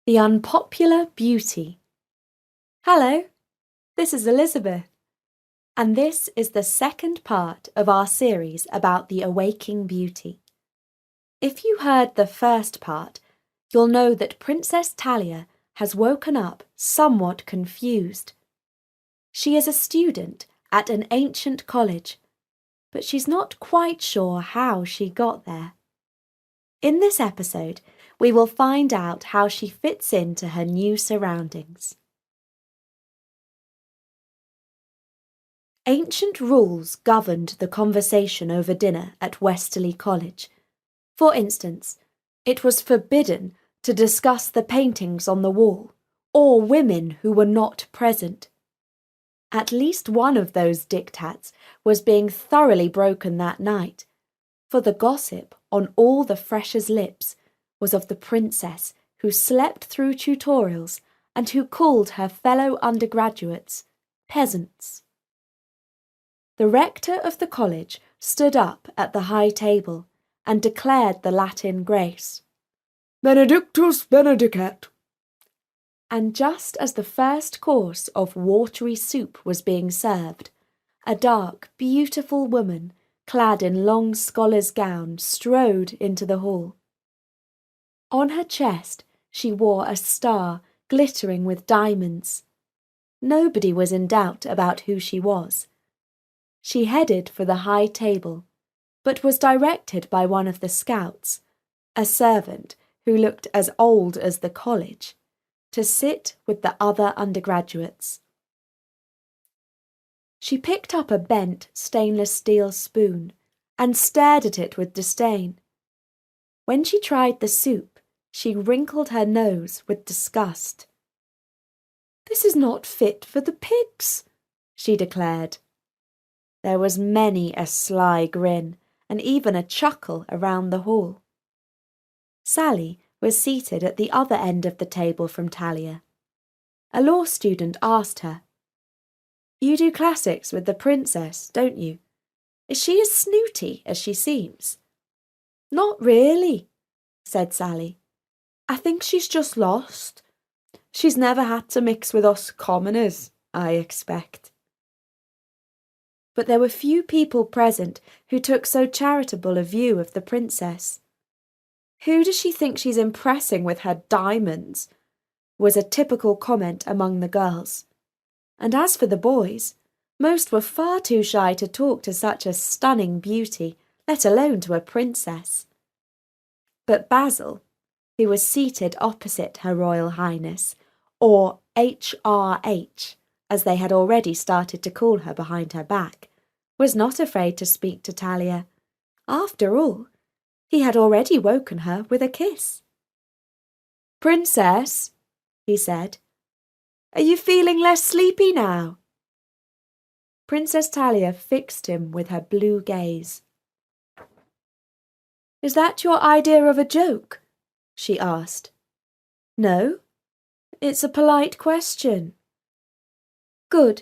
The Unpopular Beauty. Hello, this is Elizabeth, and this is the second part of our series about the awaking beauty. If you heard the first part, you'll know that Princess Talia has woken up somewhat confused. She is a student at an ancient college, but she's not quite sure how she got there. In this episode, we will find out how she fits into her new surroundings. Ancient rules governed the conversation over dinner at Westerly College. For instance, it was forbidden to discuss the paintings on the wall or women who were not present. At least one of those diktats was being thoroughly broken that night, for the gossip on all the freshers' lips was of the princess who slept through tutorials and who called her fellow undergraduates peasants. The rector of the college stood up at the high table and declared the Latin grace, Benedictus benedicat. And just as the first course of watery soup was being served, a dark, beautiful woman, clad in long scholar's gown, strode into the hall. On her chest she wore a star glittering with diamonds. Nobody was in doubt about who she was. She headed for the high table, but was directed by one of the scouts, a servant who looked as old as the college, to sit with the other undergraduates. She picked up a bent stainless steel spoon and stared at it with disdain. When she tried the soup, she wrinkled her nose with disgust. "This is not fit for the pigs," she declared. There was many a sly grin and even a chuckle around the hall. Sally was seated at the other end of the table from Talia. A law student asked her, "You do classics with the princess, don't you? Is she as snooty as she seems?" "Not really," said Sally. "I think she's just lost. She's never had to mix with us commoners, I expect." But there were few people present who took so charitable a view of the princess. "Who does she think she's impressing with her diamonds?" was a typical comment among the girls. And as for the boys, most were far too shy to talk to such a stunning beauty, let alone to a princess. But Basil, who was seated opposite Her Royal Highness, or HRH, as they had already started to call her behind her back, was not afraid to speak to Talia. After all, he had already woken her with a kiss. "Princess," he said, "are you feeling less sleepy now?" Princess Talia fixed him with her blue gaze. "Is that your idea of a joke?" she asked. "No, it's a polite question." "Good,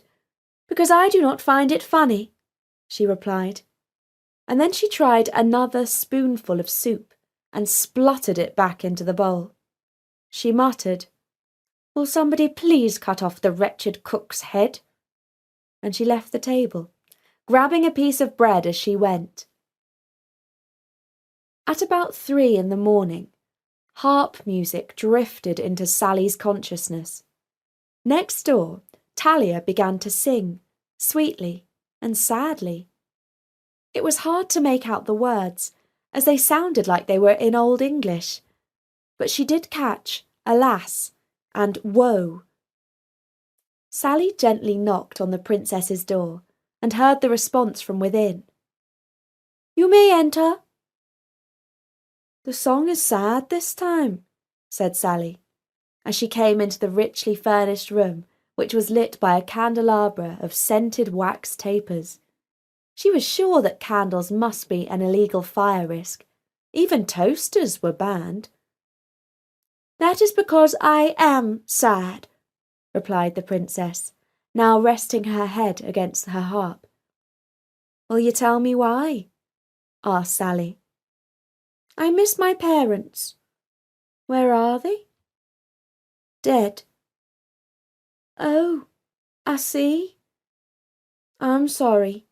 because I do not find it funny," she replied. And then she tried another spoonful of soup and spluttered it back into the bowl. She muttered, "Will somebody please cut off the wretched cook's head?" And she left the table, grabbing a piece of bread as she went. At about 3 in the morning, harp music drifted into Sally's consciousness. Next door, Talia began to sing, sweetly and sadly. It was hard to make out the words, as they sounded like they were in Old English, but she did catch "alas" and "woe." Sally gently knocked on the princess's door and heard the response from within. "You may enter." "The song is sad this time," said Sally, as she came into the richly furnished room, which was lit by a candelabra of scented wax tapers. She was sure that candles must be an illegal fire risk. Even toasters were banned. "That is because I am sad," replied the princess, now resting her head against her harp. "Will you tell me why?" asked Sally. "I miss my parents." "Where are they?" Dead. Oh, I see. I'm sorry,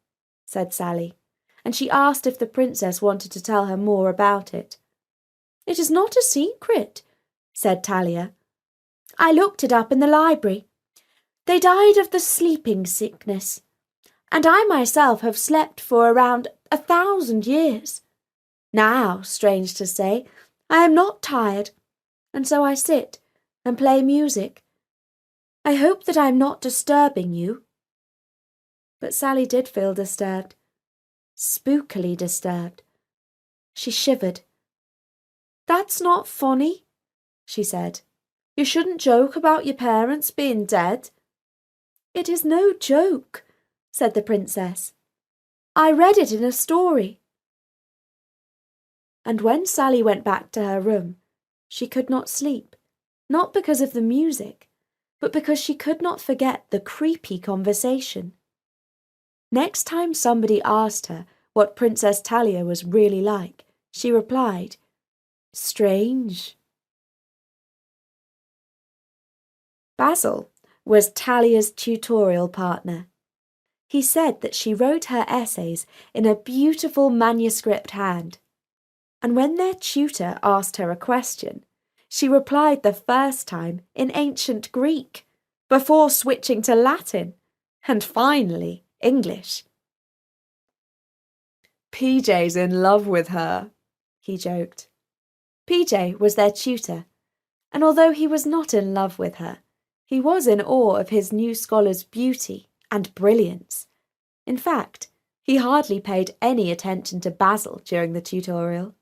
said Sally, and she asked if the princess wanted to tell her more about it. It is not a secret, said Talia. I looked it up in the library. They died of the sleeping sickness, and I myself have slept for around 1,000 years. Now, strange to say, I am not tired, and so I sit and play music. I hope that I am not disturbing you. But Sally did feel disturbed, spookily disturbed. She shivered. That's not funny, she said. You shouldn't joke about your parents being dead. It is no joke, said the princess. I read it in a story. And when Sally went back to her room, she could not sleep, not because of the music, but because she could not forget the creepy conversation. Next time somebody asked her what Princess Talia was really like, she replied, "Strange." Basil was Talia's tutorial partner. He said that she wrote her essays in a beautiful manuscript hand, and when their tutor asked her a question, she replied the first time in ancient Greek, before switching to Latin, and finally English. PJ's in love with her, he joked. PJ was their tutor, and although he was not in love with her, he was in awe of his new scholar's beauty and brilliance. In fact, he hardly paid any attention to Basil during the tutorial.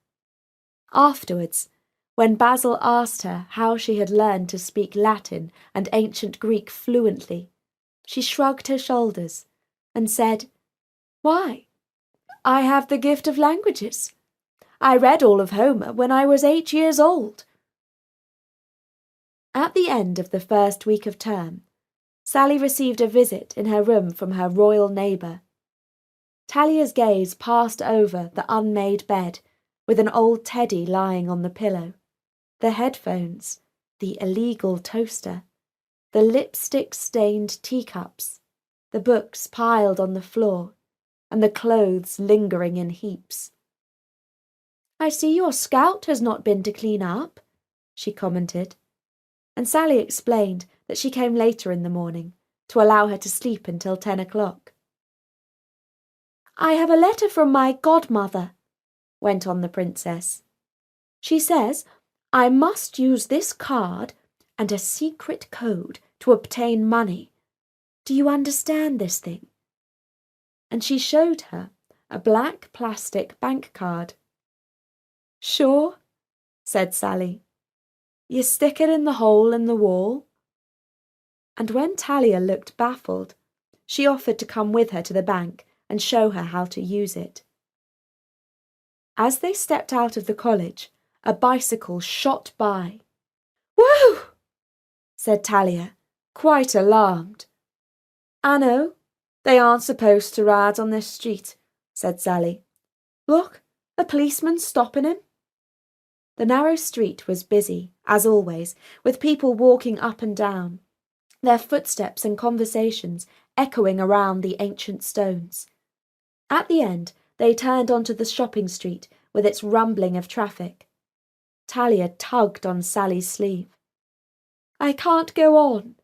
Afterwards, when Basil asked her how she had learned to speak Latin and ancient Greek fluently, she shrugged her shoulders and said, "Why? I have the gift of languages. I read all of Homer when I was 8 years old." At the end of the first week of term, Sally received a visit in her room from her royal neighbour. Talia's gaze passed over the unmade bed with an old teddy lying on the pillow, the headphones, the illegal toaster, the lipstick-stained teacups, the books piled on the floor, and the clothes lingering in heaps. "I see your scout has not been to clean up," she commented, and Sally explained that she came later in the morning to allow her to sleep until 10 o'clock. "I have a letter from my godmother," went on the princess. "She says I must use this card and a secret code to obtain money. Do you understand this thing?" And she showed her a black plastic bank card. "Sure," said Sally. "You stick it in the hole in the wall." And when Talia looked baffled, she offered to come with her to the bank and show her how to use it. As they stepped out of the college, a bicycle shot by. "Whoa!" said Talia, quite alarmed. "I know, they aren't supposed to ride on this street," said Sally. "Look, a policeman stopping him." The narrow street was busy, as always, with people walking up and down, their footsteps and conversations echoing around the ancient stones. At the end, they turned onto the shopping street with its rumbling of traffic. Talia tugged on Sally's sleeve. "I can't go on,"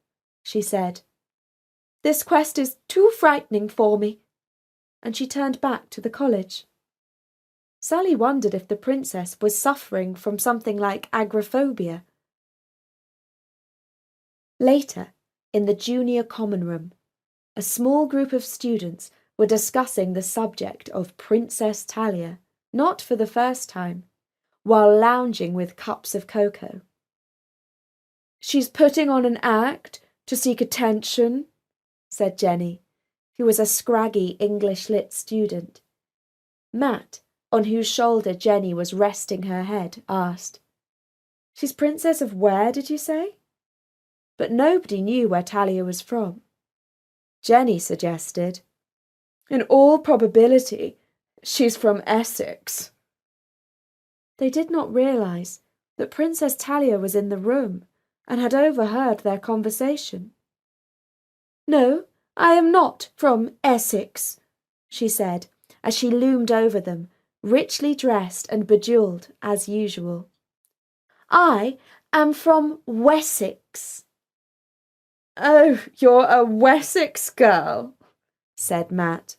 she said. "This quest is too frightening for me." And she turned back to the college. Sally wondered if the princess was suffering from something like agoraphobia. Later, in the junior common room, a small group of students were discussing the subject of Princess Talia, not for the first time, while lounging with cups of cocoa. "She's putting on an act to seek attention," said Jenny, who was a scraggy English lit student. Matt, on whose shoulder Jenny was resting her head, asked, "She's Princess of where, did you say?" But nobody knew where Talia was from. Jenny suggested, "In all probability, she's from Essex." They did not realise that Princess Talia was in the room, and had overheard their conversation. "No, I am not from Essex," she said, as she loomed over them, richly dressed and bejewelled as usual. "I am from Wessex." "Oh, you're a Wessex girl," said Matt.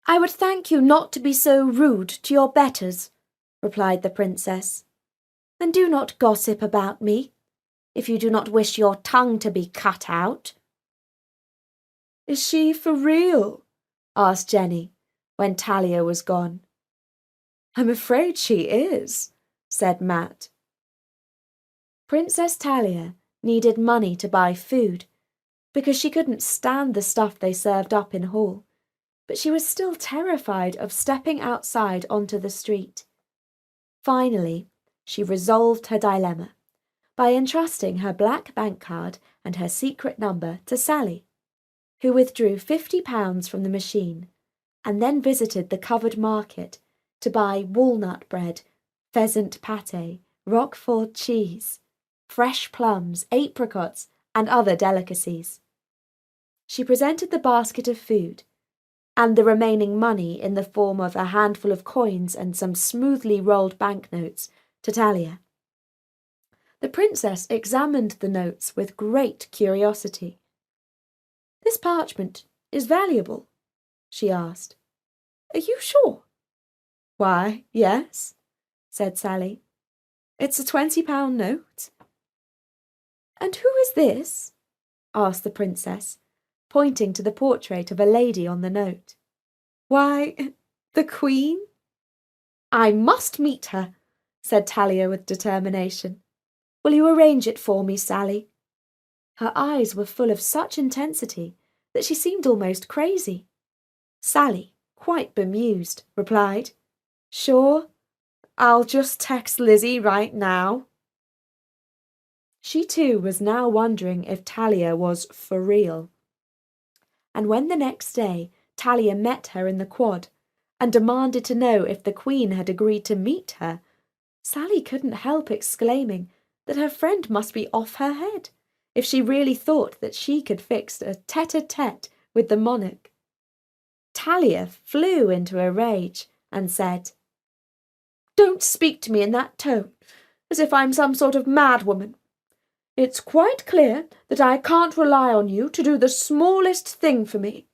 "I would thank you not to be so rude to your betters," replied the princess. "And do not gossip about me, if you do not wish your tongue to be cut out." "Is she for real?" asked Jenny, when Talia was gone. "I'm afraid she is," said Matt. Princess Talia needed money to buy food, because she couldn't stand the stuff they served up in hall, but she was still terrified of stepping outside onto the street. Finally, she resolved her dilemma by entrusting her black bank card and her secret number to Sally, who withdrew £50 from the machine and then visited the covered market to buy walnut bread, pheasant pâté, Roquefort cheese, fresh plums, apricots, and other delicacies. She presented the basket of food and the remaining money in the form of a handful of coins and some smoothly rolled banknotes to Talia. The princess examined the notes with great curiosity. "This parchment is valuable?" she asked. "Are you sure?" "Why, yes," said Sally. "It's a £20 note." "And who is this?" asked the princess, pointing to the portrait of a lady on the note. "Why, the Queen." "I must meet her," said Talia with determination. "Will you arrange it for me, Sally?" Her eyes were full of such intensity that she seemed almost crazy. Sally, quite bemused, replied, "Sure, I'll just text Lizzie right now." She too was now wondering if Talia was for real. And when the next day Talia met her in the quad and demanded to know if the Queen had agreed to meet her, Sally couldn't help exclaiming that her friend must be off her head if she really thought that she could fix a tête-à-tête with the monarch. Talia flew into a rage and said, "Don't speak to me in that tone, as if I'm some sort of madwoman. It's quite clear that I can't rely on you to do the smallest thing for me.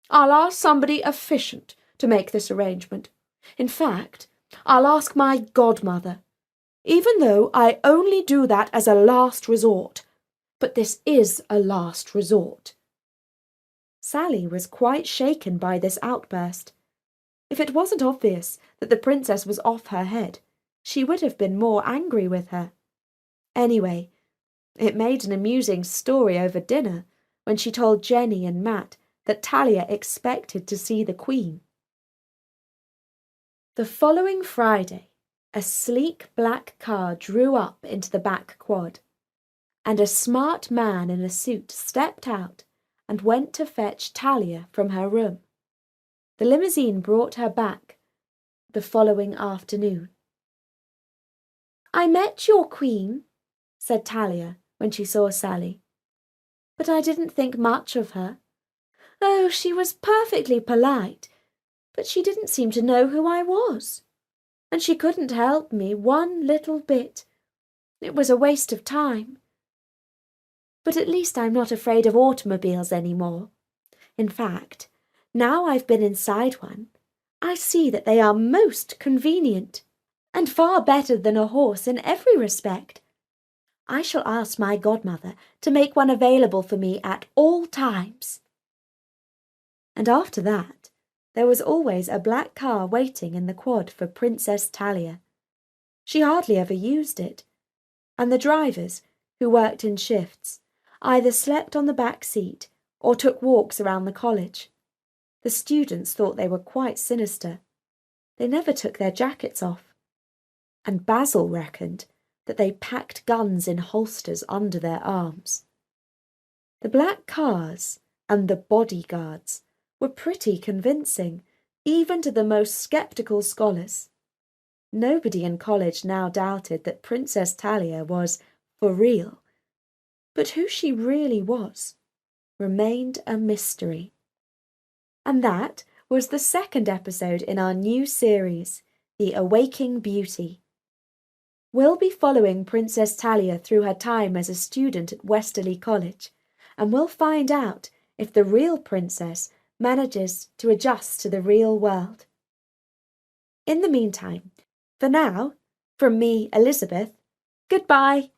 I'll ask somebody efficient to make this arrangement. In fact, I'll ask my godmother, even though I only do that as a last resort. But this is a last resort." Sally was quite shaken by this outburst. If it wasn't obvious that the princess was off her head, she would have been more angry with her. Anyway, it made an amusing story over dinner when she told Jenny and Matt that Talia expected to see the Queen. The following Friday, a sleek black car drew up into the back quad, and a smart man in a suit stepped out and went to fetch Talia from her room. The limousine brought her back the following afternoon. "I met your Queen," said Talia when she saw Sally, "but I didn't think much of her. Oh, she was perfectly polite, but she didn't seem to know who I was, and she couldn't help me one little bit. It was a waste of time. But at least I'm not afraid of automobiles anymore. In fact, now I've been inside one, I see that they are most convenient, and far better than a horse in every respect. I shall ask my godmother to make one available for me at all times." And after that, there was always a black car waiting in the quad for Princess Talia. She hardly ever used it, and the drivers, who worked in shifts, either slept on the back seat or took walks around the college. The students thought they were quite sinister. They never took their jackets off. And Basil reckoned that they packed guns in holsters under their arms. The black cars and the bodyguards were pretty convincing, even to the most sceptical scholars. Nobody in college now doubted that Princess Talia was for real, but who she really was remained a mystery. And that was the second episode in our new series, The Awaking Beauty. We'll be following Princess Talia through her time as a student at Westerly College, and we'll find out if the real princess manages to adjust to the real world. In the meantime, for now, from me, Elizabeth, goodbye.